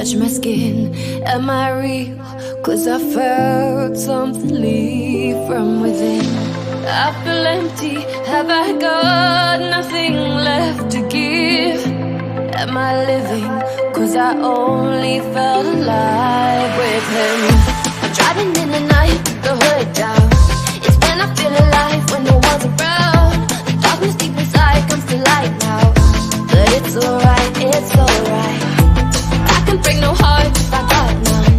touch my skin. Am I real? Cause I felt something leave from within. I feel empty, have I got nothing left to give? Am I living? Cause I only felt alive with him. I'm driving in the night, the hood down. It's when I feel alive, when no one's around. The darkness deep inside comes to light now. But it's alright, it's alright. I can break no heart if I got none.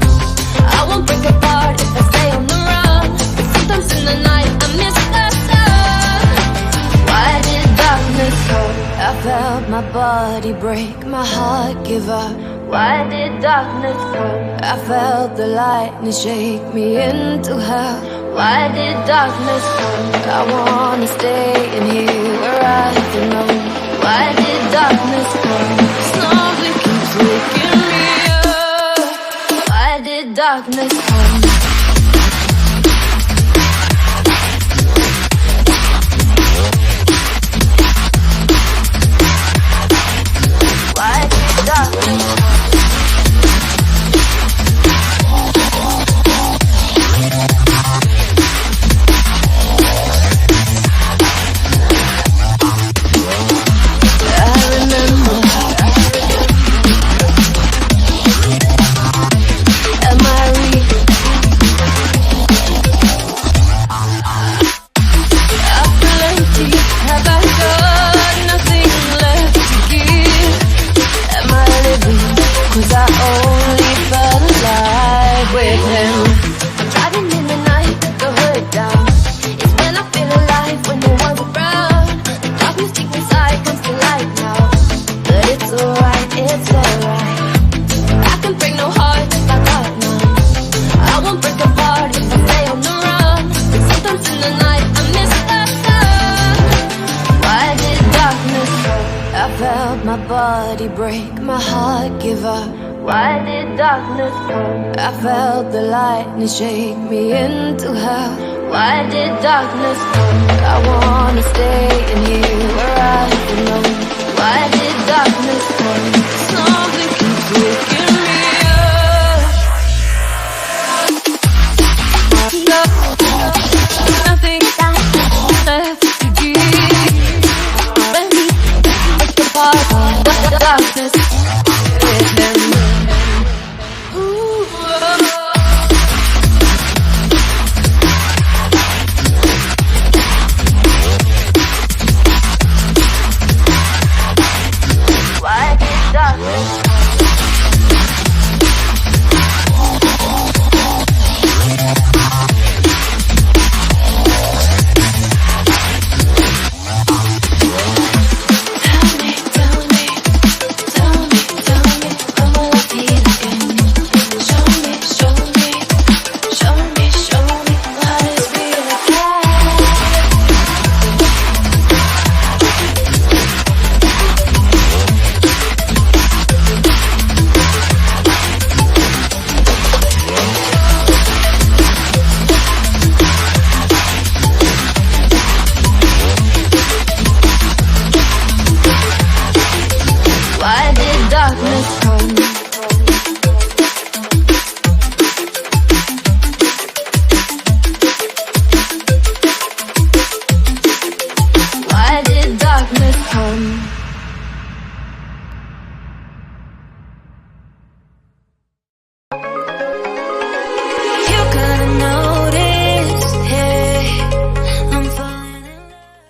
I won't break apart if I stay on the run. But sometimes in the night I miss the sun. Why did darkness come? I felt my body break, my heart give up. Why did darkness come? I felt the lightning shake me into hell. Why did darkness come? I wanna stay in here where I belong. Why did darkness come? Slowly keeps waking me up. Why did darkness come? Why did darkness come? My body break, my heart give up. Why did darkness come? I felt the lightning shake me into hell. Why did darkness come? I wanna stay in here where I belong. Why did darkness come? Slowly keeps waking